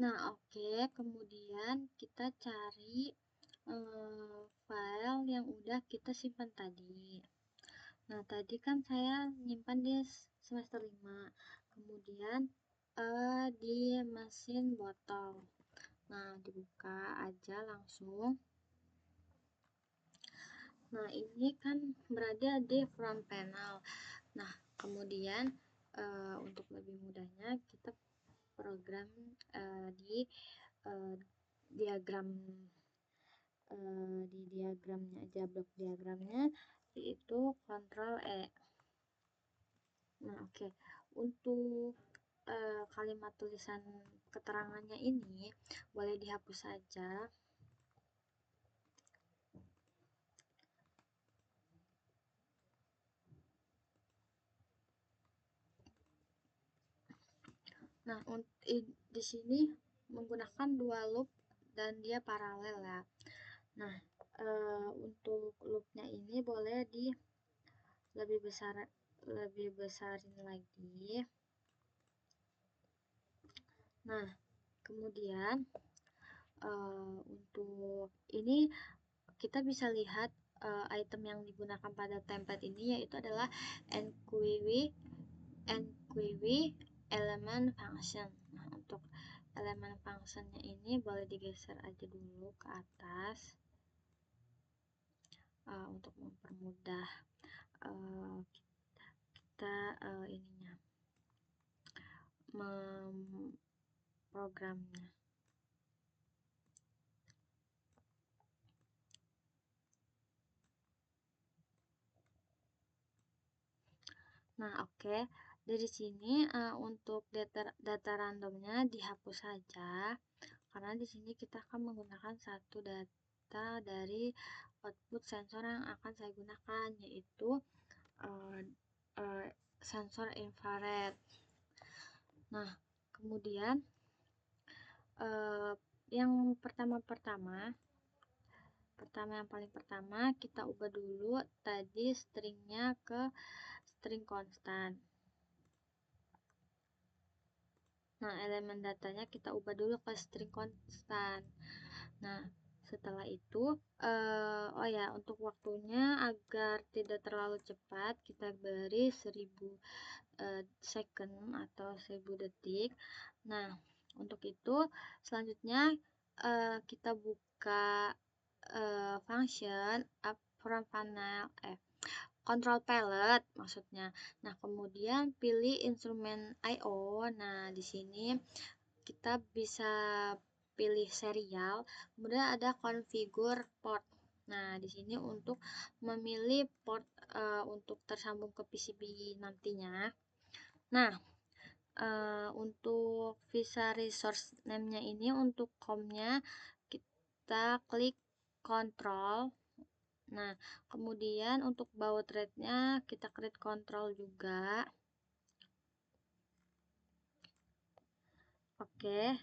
Nah, oke, kemudian kita cari file yang udah kita simpan tadi. Nah, tadi kan saya nyimpan di semester 5. Kemudian di mesin botol. Nah, dibuka aja langsung. Nah, ini kan berada di front panel. Nah, kemudian untuk lebih mudahnya kita program di diagram di diagramnya aja, blok diagramnya yaitu Ctrl E. Nah, oke. Untuk kalimat tulisan keterangannya ini boleh dihapus saja. Nah, di sini menggunakan dua loop dan dia paralel ya. Nah, untuk loopnya ini boleh di lebih besarin lagi. Nah, kemudian untuk ini kita bisa lihat item yang digunakan pada template ini yaitu adalah enquery element function. Nah, untuk elemen functionnya ini boleh digeser aja dulu ke atas untuk mempermudah kita ininya memprogramnya. Nah, oke. Dari sini untuk data randomnya dihapus saja karena di sini kita akan menggunakan satu data dari output sensor yang akan saya gunakan yaitu sensor infrared. Nah, kemudian yang paling pertama kita ubah dulu tadi stringnya ke string konstan. Nah, elemen datanya kita ubah dulu ke string konstan. Nah, setelah itu oh ya, untuk waktunya agar tidak terlalu cepat kita beri 1000 second atau 1000 detik. Nah, untuk itu selanjutnya kita buka function from panel control palette maksudnya. Nah, kemudian pilih instrumen I/O. Nah, di sini kita bisa pilih serial, kemudian ada configure port. Nah, di sini untuk memilih port untuk tersambung ke PCB nantinya. Nah, untuk visa resource name-nya ini untuk COM-nya kita klik control. Nah, kemudian untuk baud rate-nya kita klik control juga. Oke.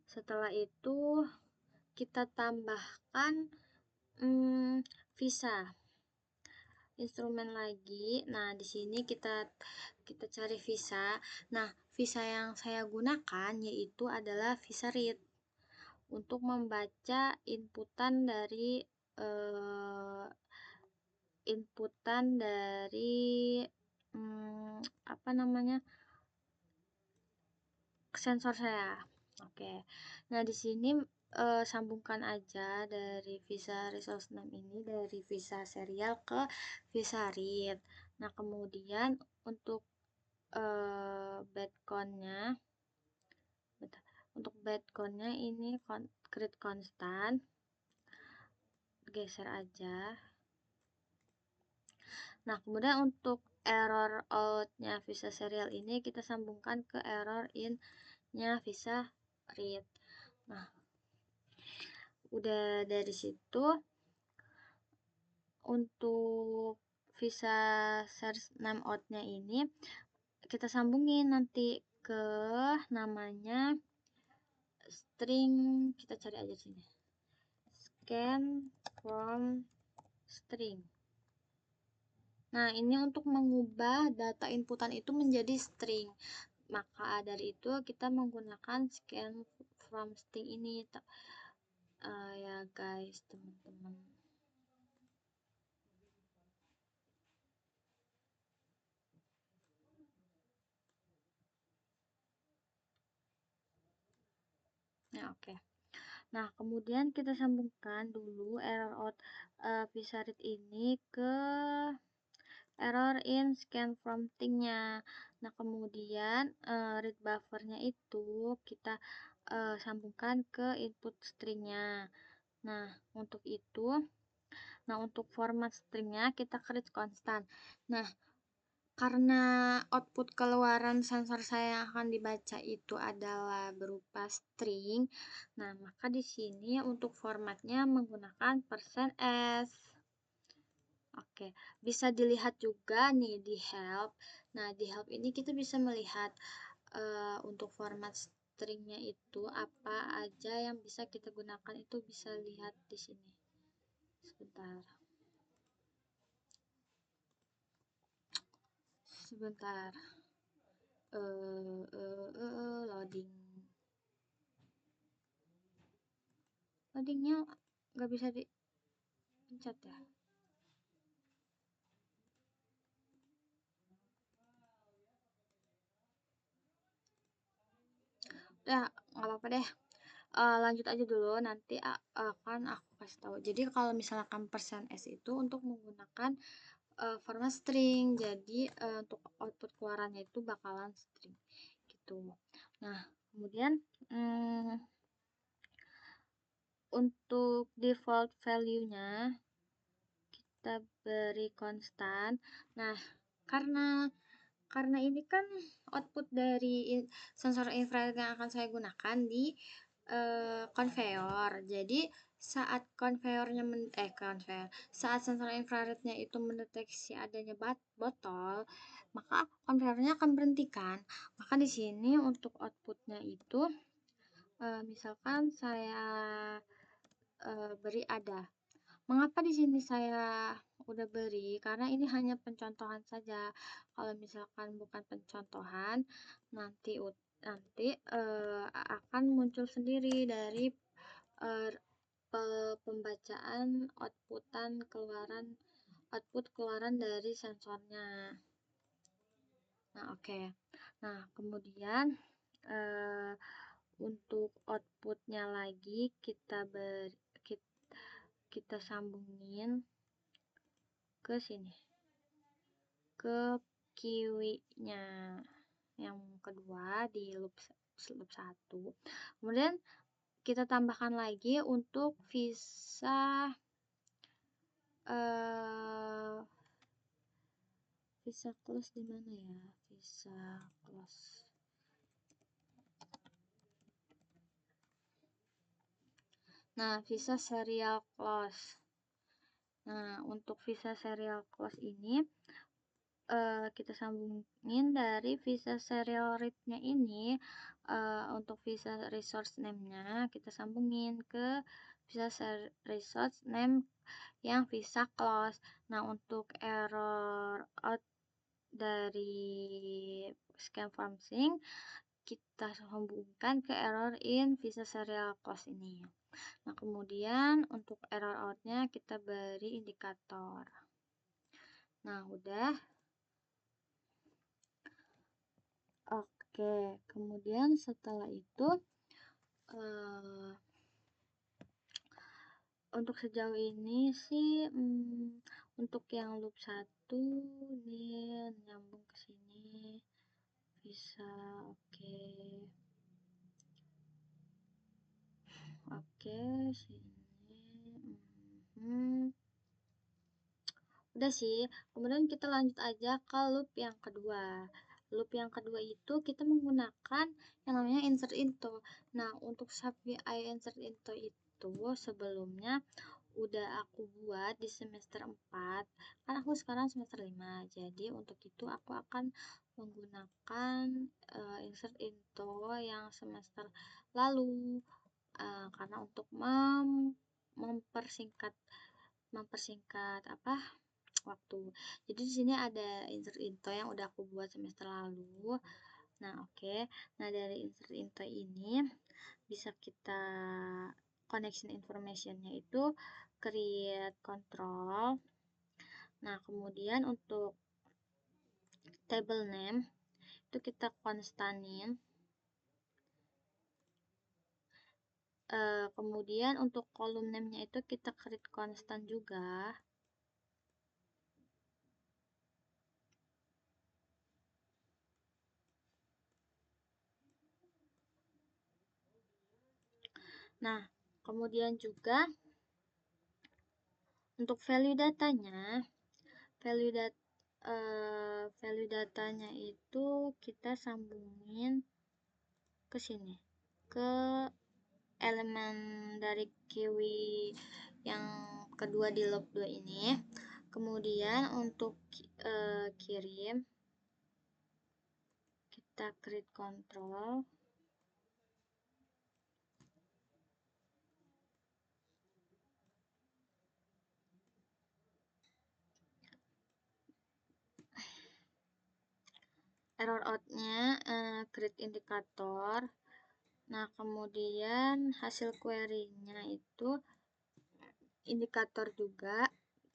Setelah itu kita tambahkan visa instrumen lagi. Nah, di sini kita cari visa. Nah, visa yang saya gunakan yaitu adalah visa read untuk membaca inputan dari apa namanya, sensor saya. Oke. Nah, di sini sambungkan aja dari visa resource name ini dari visa serial ke visa read. Nah, kemudian untuk background-nya ini create constant, geser aja. Nah, kemudian untuk error out-nya visa serial ini kita sambungkan ke error in-nya visa read. Nah, udah dari situ untuk visa search name out-nya ini kita sambungin nanti ke namanya string, kita cari aja sini, scan from string. Nah, ini untuk mengubah data inputan itu menjadi string. maka dari itu kita menggunakan scan from string ini ya guys, teman-teman. Nah, oke. Nah, kemudian kita sambungkan dulu error out Visarit ini ke error in scan from thing-nya. Nah, kemudian read buffer-nya itu kita sambungkan ke input string-nya. Nah, untuk itu, untuk format string-nya kita create konstan. Nah, karena output keluaran sensor saya yang akan dibaca itu adalah berupa string, nah maka di sini untuk formatnya menggunakan %s. Oke, bisa dilihat juga nih di help. Nah, di help ini kita bisa melihat untuk format stringnya itu apa aja yang bisa kita gunakan, itu bisa lihat di sini. Sebentar. Loading. Loadingnya nggak bisa dipencet ya. Udah, nggak apa-apa deh. Lanjut aja dulu, nanti akan aku kasih tahu. Jadi kalau misalkan %s itu untuk menggunakan format string, jadi untuk output keluarannya itu bakalan string gitu. Nah, kemudian untuk default value-nya kita beri konstan. Nah, karena ini kan output dari sensor infrared yang akan saya gunakan di konveyor. Jadi saat saat sensor infrarednya itu mendeteksi adanya botol, maka konveyornya akan berhentikan. Maka di sini untuk outputnya itu misalkan saya beri ada. Mengapa di sini saya udah beri? Karena ini hanya pencontohan saja. Kalau misalkan bukan pencontohan, nanti akan muncul sendiri dari uh, pembacaan output keluaran dari sensornya. Nah, oke. Nah, kemudian untuk outputnya lagi kita sambungin ke sini, ke kiwi-nya yang kedua di loop 1. Kemudian kita tambahkan lagi untuk visa close di mana ya? Visa close. Nah, visa serial close. Nah, untuk visa serial close ini kita sambungin dari visa serial read-nya ini untuk visa resource name-nya kita sambungin ke visa resource name yang visa close. Nah, untuk error out dari scan from sync kita sambungkan ke error in visa serial close ini. Nah, kemudian untuk error out-nya kita beri indikator. Nah, udah. Oke, kemudian setelah itu untuk sejauh ini sih untuk yang loop 1 ini nyambung ke sini bisa. Oke, sini udah sih. Kemudian kita lanjut aja ke loop yang kedua. Loop yang kedua itu kita menggunakan yang namanya insert into. Nah, untuk SubVI insert into itu sebelumnya udah aku buat di semester 4. Kan aku sekarang semester 5. Jadi untuk itu aku akan menggunakan insert into yang semester lalu karena untuk mempersingkat waktu. Jadi di sini ada insert into yang udah aku buat semester lalu. Nah, oke. Nah, dari insert into ini bisa kita connection information-nya itu create control. Nah, kemudian untuk table name itu kita konstanin. Kemudian untuk kolom name-nya itu kita create constant juga. Nah, kemudian juga untuk value datanya itu kita sambungin ke sini, ke elemen dari kiwi yang kedua di loop 2 ini. Kemudian untuk kirim kita create control. Error out-nya create indikator. Nah, kemudian hasil query-nya itu indikator juga,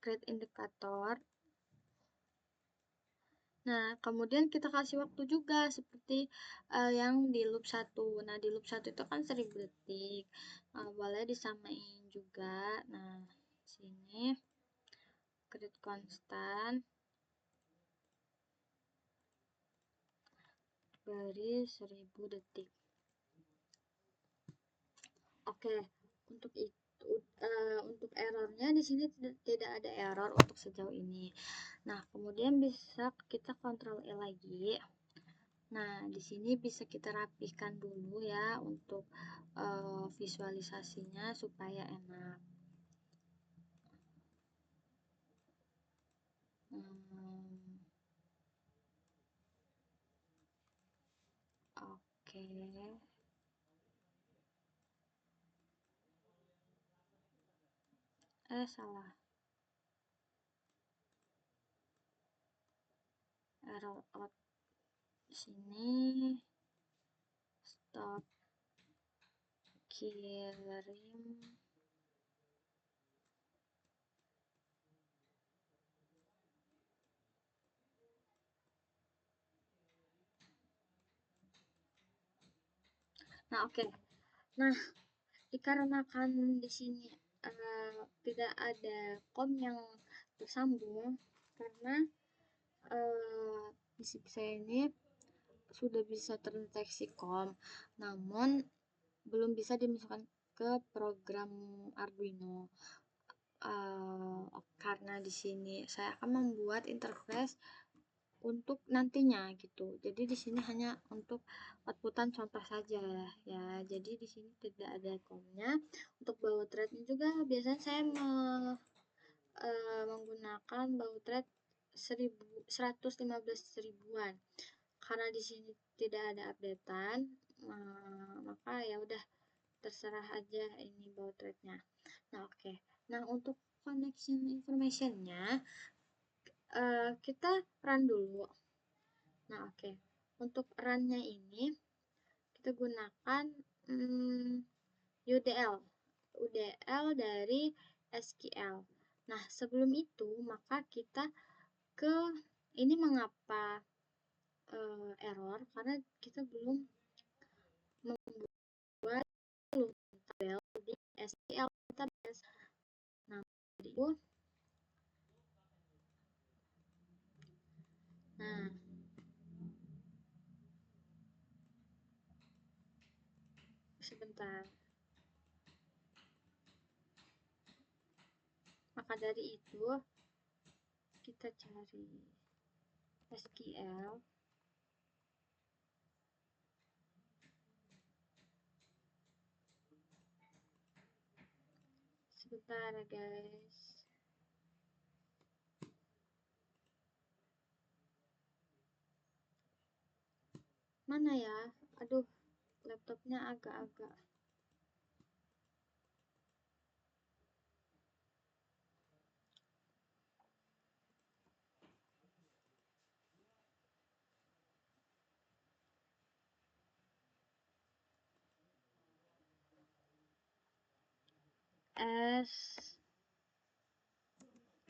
create indikator. Nah, kemudian kita kasih waktu juga seperti yang di loop 1. Nah, di loop 1 itu kan 1000 detik. Boleh disamain juga. Nah, sini create constant beri 1000 detik. Oke, untuk itu untuk errornya di sini tidak ada error untuk sejauh ini. Nah, kemudian bisa kita Ctrl E lagi. Nah, di sini bisa kita rapihkan dulu ya untuk visualisasinya supaya enak. Oke. Salah. Error out sini. Stop kirim. Nah, oke. Nah, dikarenakan di sini tidak ada kom yang tersambung karena di chip saya ini sudah bisa terdeteksi kom, namun belum bisa dimasukkan ke program Arduino. Karena di sini saya akan membuat interface untuk nantinya gitu. Jadi di sini hanya untuk outputan contoh saja ya. Jadi di sini tidak ada komnya. Untuk baut rate-nya juga biasanya saya menggunakan baut rate 115 ribuan. Karena di sini tidak ada updatean, maka ya udah terserah aja ini baut rate-nya. Nah, oke. Nah, untuk connection information-nya kita run dulu. Nah, oke. Untuk run-nya ini kita gunakan UDL dari SQL. Nah, sebelum itu maka kita ke ini mengapa error karena kita belum membuat tabel di SQL database. Nah, itu sebentar. Maka dari itu kita cari SQL. Sebentar ya guys. Mana ya? Aduh, laptopnya agak-agak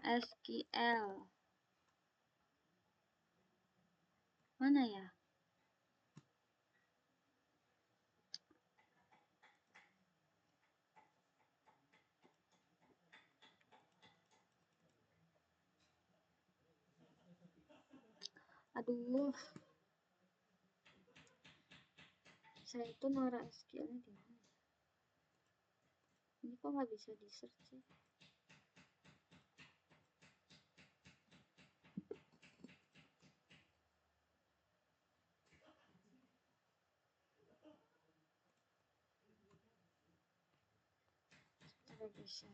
SQL mana ya? Aduh, saya itu Nora SQL-nya di mana? Ini kok nggak bisa di search sih? Tidak bisa.